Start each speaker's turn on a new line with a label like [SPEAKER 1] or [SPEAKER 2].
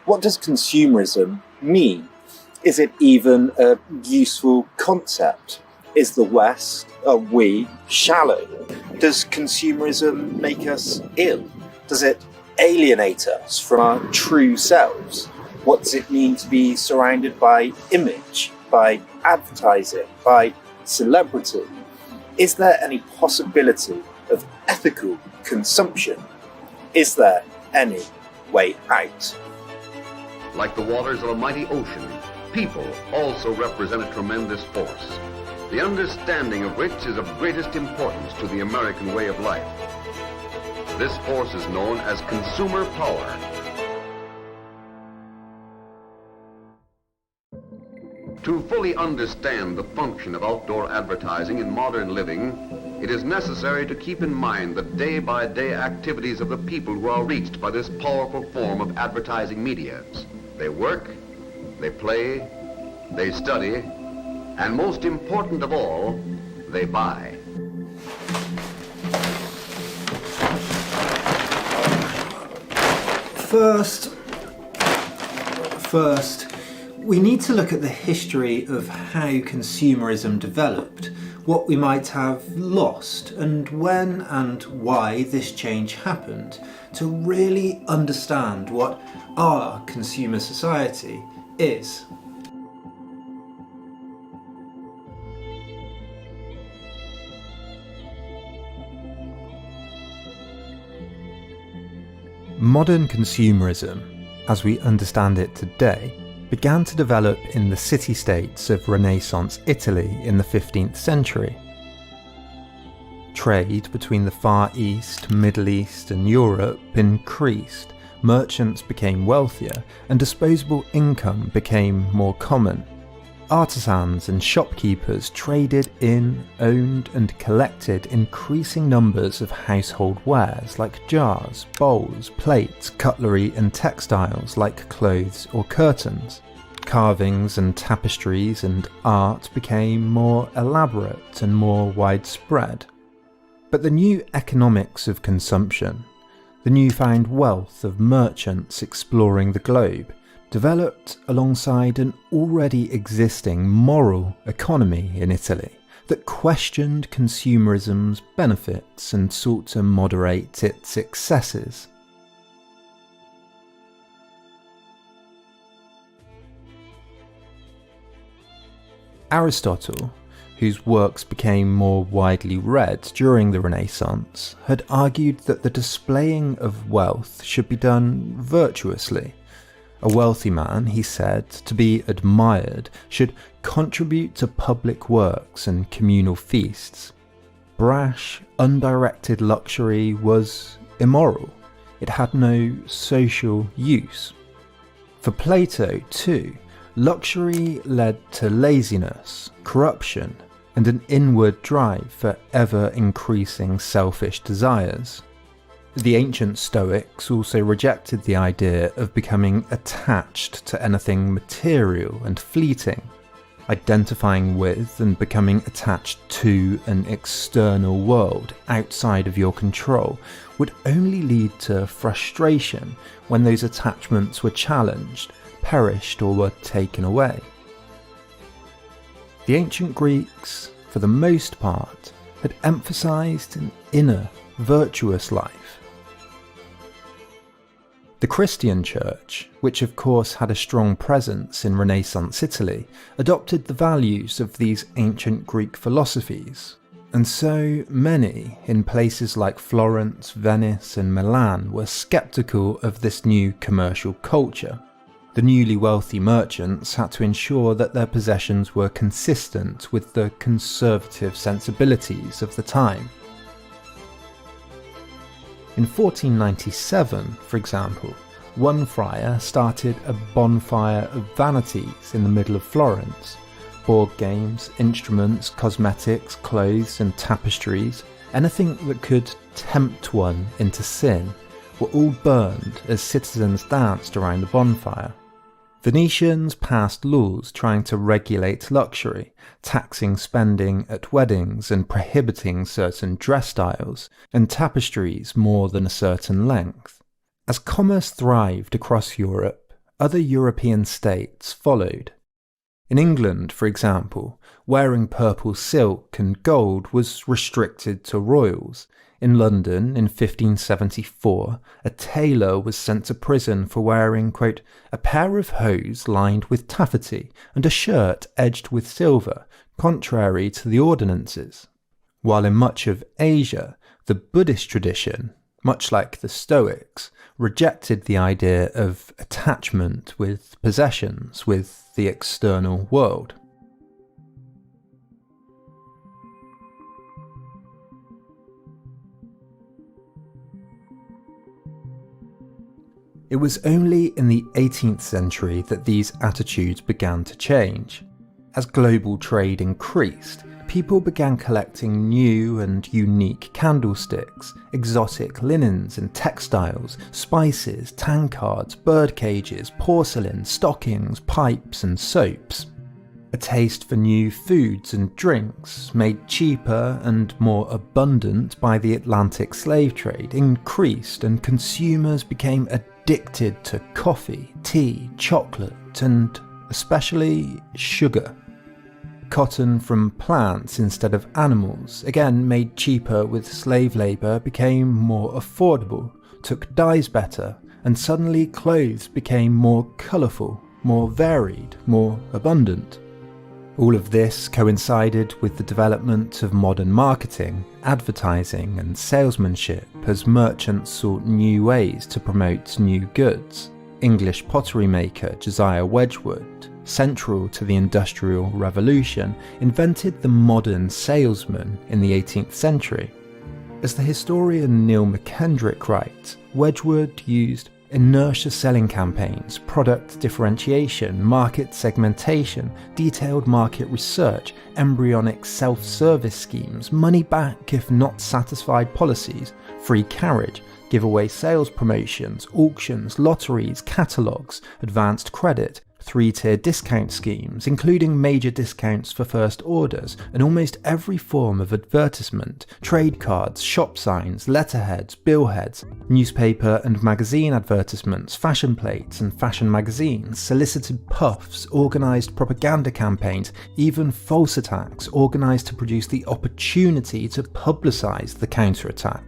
[SPEAKER 1] What does consumerism mean? Is it even a useful concept? Is the West, are we, shallow? Does consumerism make us ill? Does it alienate us from our true selves? What does it mean to be surrounded by image, by advertising, by celebrity? Is there any possibility of ethical consumption? Is there any way out?
[SPEAKER 2] Like the waters of a mighty ocean, people also represent a tremendous force, the understanding of which is of greatest importance to the American way of life. This force is known as consumer power. To fully understand the function of outdoor advertising in modern living, it is necessary to keep in mind the day-by-day activities of the people who are reached by this powerful form of advertising media. They work, they play, they study, and most important of all, they buy.
[SPEAKER 3] First, we need to look at the history of how consumerism developed, what we might have lost, and when and why this change happened, to really understand what our consumer society is.
[SPEAKER 4] Modern consumerism, as we understand it today, began to develop in the city-states of Renaissance Italy in the 15th century. Trade between the Far East, Middle East and Europe increased, merchants became wealthier, and disposable income became more common. Artisans and shopkeepers traded in, owned and collected increasing numbers of household wares like jars, bowls, plates, cutlery and textiles like clothes or curtains. Carvings and tapestries and art became more elaborate and more widespread. But the new economics of consumption, the newfound wealth of merchants exploring the globe, developed alongside an already existing moral economy in Italy that questioned consumerism's benefits and sought to moderate its excesses. Aristotle, whose works became more widely read during the Renaissance, had argued that the displaying of wealth should be done virtuously. A wealthy man, he said, to be admired, should contribute to public works and communal feasts. Brash, undirected luxury was immoral. It had no social use. For Plato, too, luxury led to laziness, corruption, and an inward drive for ever-increasing selfish desires. The ancient Stoics also rejected the idea of becoming attached to anything material and fleeting. Identifying with and becoming attached to an external world outside of your control would only lead to frustration when those attachments were challenged, perished, or were taken away. The ancient Greeks, for the most part, had emphasized an inner, virtuous life. The Christian Church, which of course had a strong presence in Renaissance Italy, adopted the values of these ancient Greek philosophies, and so many in places like Florence, Venice and Milan were sceptical of this new commercial culture. The newly wealthy merchants had to ensure that their possessions were consistent with the conservative sensibilities of the time. In 1497, for example, one friar started a bonfire of vanities in the middle of Florence. Board games, instruments, cosmetics, clothes and tapestries, anything that could tempt one into sin, were all burned as citizens danced around the bonfire. Venetians passed laws trying to regulate luxury, taxing spending at weddings and prohibiting certain dress styles, and tapestries more than a certain length. As commerce thrived across Europe, other European states followed. In England, for example, wearing purple silk and gold was restricted to royals. In London, in 1574, a tailor was sent to prison for wearing, quote, a pair of hose lined with taffety and a shirt edged with silver, contrary to the ordinances. While in much of Asia, the Buddhist tradition, much like the Stoics, rejected the idea of attachment with possessions, with the external world. It was only in the 18th century that these attitudes began to change. As global trade increased, people began collecting new and unique candlesticks, exotic linens and textiles, spices, tankards, bird cages, porcelain, stockings, pipes and soaps. A taste for new foods and drinks, made cheaper and more abundant by the Atlantic slave trade, increased, and consumers became addicted to coffee, tea, chocolate, and especially sugar. Cotton from plants instead of animals, again made cheaper with slave labour, became more affordable, took dyes better, and suddenly clothes became more colourful, more varied, more abundant. All of this coincided with the development of modern marketing, advertising and salesmanship as merchants sought new ways to promote new goods. English pottery maker Josiah Wedgwood, central to the Industrial Revolution, invented the modern salesman in the 18th century. As the historian Neil McKendrick writes, Wedgwood used inertia selling campaigns, product differentiation, market segmentation, detailed market research, embryonic self-service schemes, money back if not satisfied policies, free carriage, giveaway sales promotions, auctions, lotteries, catalogues, advanced credit, 3-tier discount schemes, including major discounts for first orders, and almost every form of advertisement, trade cards, shop signs, letterheads, billheads, newspaper and magazine advertisements, fashion plates and fashion magazines, solicited puffs, organised propaganda campaigns, even false attacks organised to produce the opportunity to publicise the counterattack.